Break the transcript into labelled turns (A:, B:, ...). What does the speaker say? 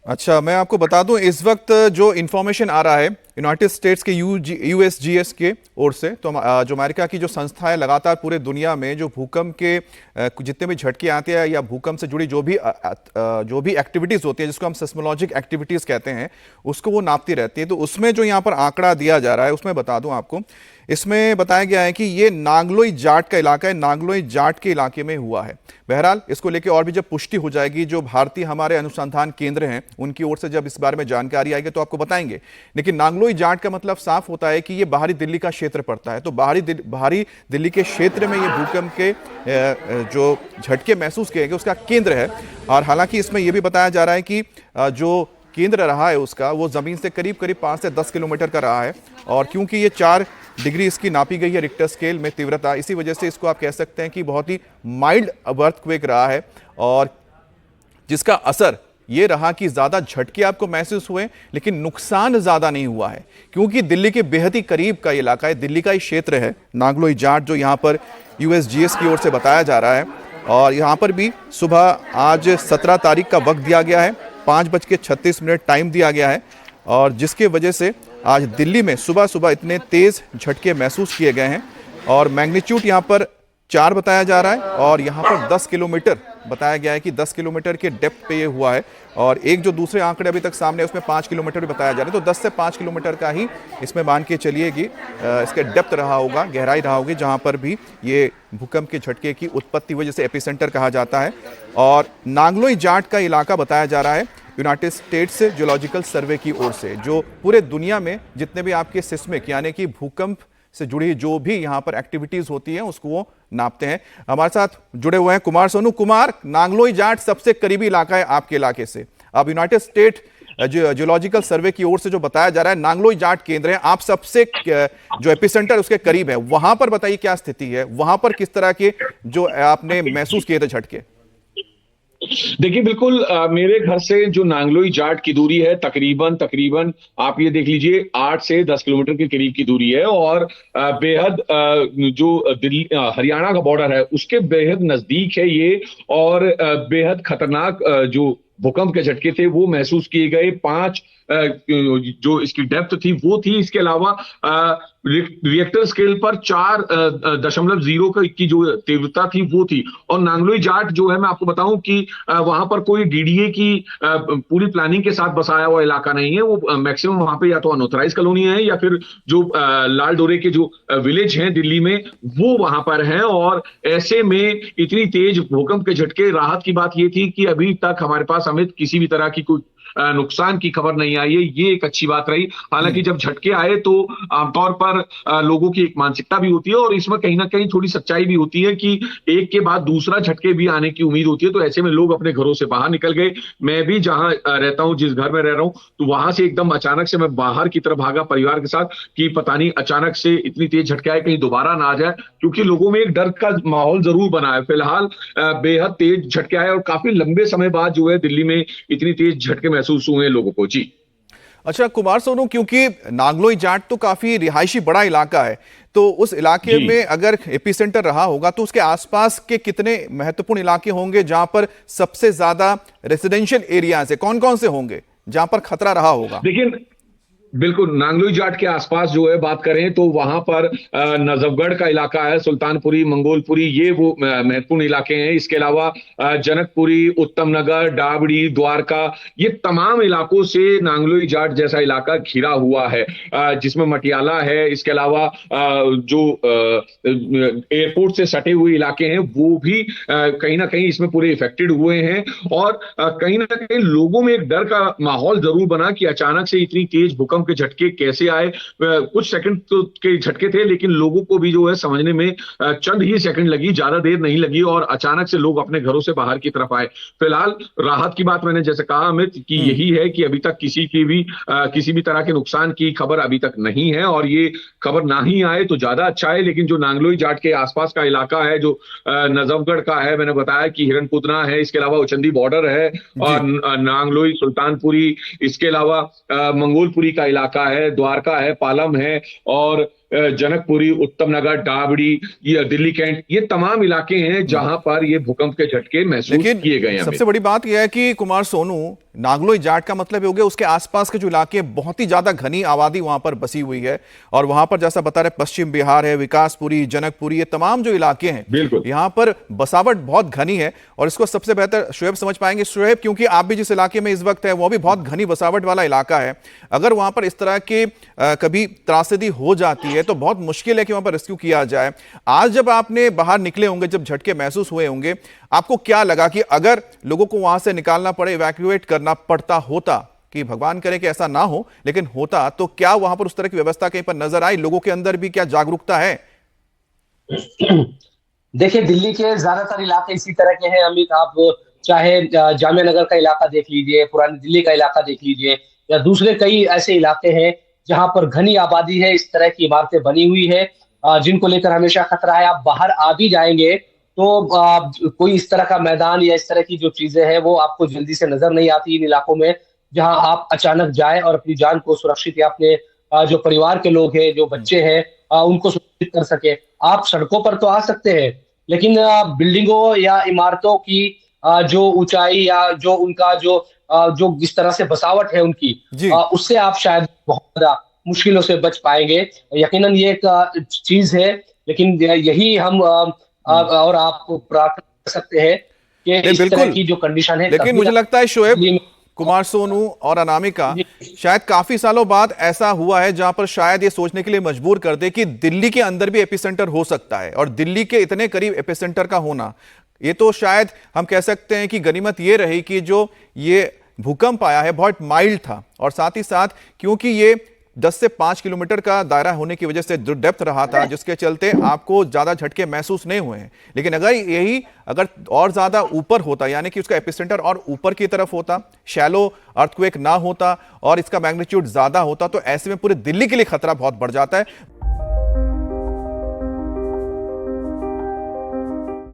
A: अच्छा, मैं आपको बता दूं, इस वक्त जो इन्फॉर्मेशन आ रहा है यूनाइटेड स्टेट्स के यूएसजीएस के ओर से, तो जो अमेरिका की जो संस्था है, लगातार पूरे दुनिया में जो भूकंप के जितने भी झटके आते हैं या भूकंप से जुड़ी जो भी एक्टिविटीज़ होती है, जिसको हम सेस्मोलॉजिक एक्टिविटीज़ कहते हैं, उसको वो नापती रहती है। तो उसमें जो यहाँ पर आंकड़ा दिया जा रहा है, उसमें बता दूं आपको, इसमें बताया गया है कि ये नांगलोई जाट का इलाका है, नांगलोई जाट के इलाके में हुआ है। बहरहाल इसको लेकर और भी जब पुष्टि हो जाएगी, जो भारतीय हमारे अनुसंधान केंद्र हैं उनकी ओर से जब इस बारे में जानकारी आएगी तो आपको बताएंगे। लेकिन नांगलोई जाट का मतलब साफ होता है कि ये बाहरी दिल्ली का क्षेत्र पड़ता है। तो बाहरी दिल्ली के क्षेत्र में ये भूकंप के जो झटके महसूस किए गए उसका केंद्र है। और हालांकि इसमें यह भी बताया जा रहा है कि जो केंद्र रहा है उसका, वो जमीन से करीब करीब 5 से 10 किलोमीटर का रहा है। और क्योंकि ये 4 डिग्री इसकी नापी गई है रिक्टर स्केल में तीव्रता, इसी वजह से इसको आप कह सकते हैं कि बहुत ही माइल्ड अर्थक्वेक रहा है, और जिसका असर ये रहा कि ज्यादा झटके आपको महसूस हुए लेकिन नुकसान ज्यादा नहीं हुआ है, क्योंकि दिल्ली के बेहद ही करीब का इलाका है, दिल्ली का ही क्षेत्र है नांगलोई जाट, जो यहाँ पर यूएसजीएस की ओर से बताया जा रहा है। और यहाँ पर भी सुबह आज 17 तारीख का वक्त दिया गया है, 5:36 टाइम दिया गया है, और जिसके वजह से आज दिल्ली में सुबह सुबह इतने तेज झटके महसूस किए गए हैं। और मैग्नीट्यूड यहाँ पर 4 बताया जा रहा है, और यहाँ पर 10 किलोमीटर बताया गया है कि 10 किलोमीटर के डेप्थ पे ये हुआ है। और एक जो दूसरे आंकड़े अभी तक सामने, उसमें 5 किलोमीटर भी बताया जा रहा है। तो 10 से 5 किलोमीटर का ही इसमें मान के चलिएगी इसका डेप्थ रहा होगा, गहराई रहा होगी, जहाँ पर भी ये भूकंप के झटके की उत्पत्ति हुई, जैसे एपिसेंटर कहा जाता है। और नांगलोई जाट का इलाका बताया जा रहा है यूनाइटेड स्टेट्स जियोलॉजिकल सर्वे की ओर से, जो पूरे दुनिया में जितने भी आपके सिस्मिक यानी कि भूकंप से जुड़ी जो भी यहाँ पर एक्टिविटीज होती हैं उसको वो नापते हैं। हमारे साथ जुड़े हुए हैं कुमार सोनू। कुमार, नांगलोई जाट सबसे करीबी इलाका है आपके इलाके से। अब यूनाइटेड स्टेट जियोलॉजिकल सर्वे की ओर से जो बताया जा रहा है नांगलोई जाट केंद्र है, आप सबसे जो एपिसेंटर उसके करीब है, वहां पर बताइए क्या स्थिति है, वहां पर किस तरह के जो आपने महसूस किए थे झटके?
B: देखिए बिल्कुल मेरे घर से जो नांगलोई जाट की दूरी है तकरीबन तकरीबन आप ये देख लीजिए 8 से 10 किलोमीटर के करीब की दूरी है। और बेहद जो दिल्ली हरियाणा का बॉर्डर है उसके बेहद नजदीक है ये। और बेहद खतरनाक जो भूकंप के झटके थे वो महसूस किए गए। 5 जो इसकी डेप्थ थी वो थी। इसके अलावा रिएक्टर स्केल पर 4.0 की जो तीव्रता थी वो थी। और नांगलोई जाट जो है, मैं आपको बताऊं कि वहां पर कोई डीडीए की पूरी प्लानिंग के साथ बसाया हुआ इलाका नहीं है। वो मैक्सिमम वहां पे या तो अनऑथराइज कॉलोनी है या फिर जो लाल डोरे के जो विलेज हैं दिल्ली में वो वहां पर है। और ऐसे में इतनी तेज भूकंप के झटके, राहत की बात ये थी कि अभी तक हमारे पास हमें किसी भी तरह की कोई नुकसान की खबर नहीं आई है। ये एक अच्छी बात रही। हालांकि जब झटके आए तो आमतौर पर लोगों की एक मानसिकता भी होती है और इसमें कहीं ना कहीं थोड़ी सच्चाई भी होती है कि एक के बाद दूसरा झटके भी आने की उम्मीद होती है। तो ऐसे में लोग अपने घरों से बाहर निकल गए। मैं भी जहां रहता हूं, जिस घर में रह रहा हूं, तो वहां से एकदम अचानक से मैं बाहर की तरफ भागा परिवार के साथ कि पता नहीं अचानक से इतनी तेज झटके आए, कहीं दोबारा ना आ जाए, क्योंकि लोगों में एक डर का माहौल जरूर बना है। फिलहाल बेहद तेज झटके आए और काफी लंबे समय बाद जो है दिल्ली में इतनी तेज झटके महसूस हुए लोगों को। जी
A: अच्छा कुमार सोनू, क्योंकि नांगलोई जाट तो काफी रिहायशी बड़ा इलाका है, तो उस इलाके
B: जी
A: में अगर एपिसेंटर रहा होगा तो उसके आसपास के कितने महत्वपूर्ण इलाके होंगे जहां पर सबसे ज्यादा रेसिडेंशियल एरियाज है, कौन कौन से होंगे जहां पर खतरा रहा होगा?
B: देखिए बिल्कुल, नांगलोई जाट के आसपास जो है बात करें तो वहां पर नजफगढ़ का इलाका है, सुल्तानपुरी, मंगोलपुरी, ये वो महत्वपूर्ण इलाके हैं। इसके अलावा जनकपुरी, उत्तम नगर, डाबड़ी, द्वारका, ये तमाम इलाकों से नांगलोई जाट जैसा इलाका घिरा हुआ है, जिसमें मटियाला है। इसके अलावा जो एयरपोर्ट से सटे हुए इलाके हैं वो भी कहीं ना कहीं इसमें पूरे इफेक्टेड हुए हैं। और कहीं ना कहीं लोगों में एक डर का माहौल जरूर बना कि अचानक से इतनी तेज भूकंप के झटके कैसे आए। कुछ सेकंड तो के झटके थे लेकिन लोगों को भी जो है समझने में चंद ही सेकंड लगी, ज्यादा देर नहीं लगी, और अचानक से लोग अपने घरों से बाहर की तरफ आए। फिलहाल राहत की बात मैंने जैसे कहा अमित कि यही है कि अभी तक किसी भी तरह के नुकसान की खबर अभी तक नहीं है, और ये खबर ना ही आए तो ज्यादा अच्छा है। लेकिन जो नांगलोई जाट के आसपास का इलाका है, जो नजफगढ़ का है, मैंने बताया कि हिरणपुतना है, इसके अलावा उचंदी बॉर्डर है, और
A: जी।
B: नांगलोई, सुल्तानपुरी, इसके अलावा मंगोलपुरी का इलाका है, द्वारका है, पालम है, और जनकपुरी, उत्तम नगर, डाबड़ी, ये दिल्ली कैंट, ये तमाम इलाके हैं जहां पर ये भूकंप के झटके महसूस
A: लेकिन
B: किए गए हैं।
A: सबसे बड़ी बात यह है कि कुमार सोनू, नांगलोई जाट का मतलब हो गया उसके आसपास के जो इलाके हैं, बहुत ही ज्यादा घनी आबादी वहां पर बसी हुई है। और वहां पर जैसा बता रहे पश्चिम बिहार है, विकासपुरी, जनकपुरी, ये तमाम जो इलाके हैं
B: बिल्कुल
A: यहाँ पर बसावट बहुत घनी है। और इसको सबसे बेहतर शुएब समझ पाएंगे। शुएब, क्योंकि आप भी जिस इलाके में इस वक्त है वो भी बहुत घनी बसावट वाला इलाका है, अगर वहां पर इस तरह के कभी त्रासदी हो जाती है तो बहुत मुश्किल है कि वहां पर रेस्क्यू किया जाए। आज जब आपने बाहर निकले होंगे, जब झटके महसूस हुए होंगे, आपको क्या लगा कि अगर लोगों को वहां से निकालना पड़े, इवैक्यूएट करना पड़ता होता, कि भगवान करे कि ऐसा ना हो लेकिन होता, तो क्या वहां पर उस तरह की व्यवस्था कहीं पर नजर आई? लोगों के अंदर भी क्या जागरूकता है?
C: देखिए, दिल्ली के ज्यादातर इलाके इसी तरह के हैं अमित। आप चाहे जामिया नगर का इलाका देख लीजिए, पुरानी दिल्ली का इलाका देख लीजिए, या दूसरे कई ऐसे इलाके हैं जहां पर घनी आबादी है, इस तरह की इमारतें बनी हुई है जिनको लेकर हमेशा खतरा है। आप बाहर आ भी जाएंगे तो कोई इस तरह का मैदान या इस तरह की जो चीजें हैं वो आपको जल्दी से नजर नहीं आती इन इलाकों में, जहां आप अचानक जाए और अपनी जान को सुरक्षित या अपने जो परिवार के लोग हैं, जो बच्चे हैं, उनको सुरक्षित कर सके। आप सड़कों पर तो आ सकते हैं, लेकिन बिल्डिंगों या इमारतों की जो ऊंचाई या जो उनका जो जिस तरह से बसावट है उनकी,
A: जी।
C: उससे आप शायद बहुत ज्यादा मुश्किलों से बच पाएंगे। यकीनन ये एक चीज है, लेकिन यही हम और आप प्रार्थना कर सकते हैं कि
A: नहीं,
C: इस तरह
A: बिल्कुल।
C: की जो कंडीशन है,
A: लेकिन मुझे लगता है शोएब,
C: दिल्ली में-
A: कुमार सोनू और अनामिका,
C: जी।
A: शायद काफी सालों बाद ऐसा हुआ है जहां पर शायद ये सोचने के लिए मजबूर कर दे कि दिल्ली के अंदर भी एपिसेंटर हो सकता है। और दिल्ली के इतने करीब एपिसेंटर का होना, ये तो शायद हम कह सकते हैं कि गनीमत ये रही कि जो ये भूकंप आया है बहुत माइल्ड था। और साथ ही साथ क्योंकि ये 10 से 5 किलोमीटर का दायरा होने की वजह से जो डेप्थ रहा था, जिसके चलते आपको ज्यादा झटके महसूस नहीं हुए हैं। लेकिन अगर और ज्यादा ऊपर होता, यानी कि उसका एपिसेंटर और ऊपर की तरफ होता, शैलो अर्थक्वेक ना होता और इसका मैग्नीट्यूड ज्यादा होता, तो ऐसे में पूरे दिल्ली के लिए खतरा बहुत बढ़ जाता है।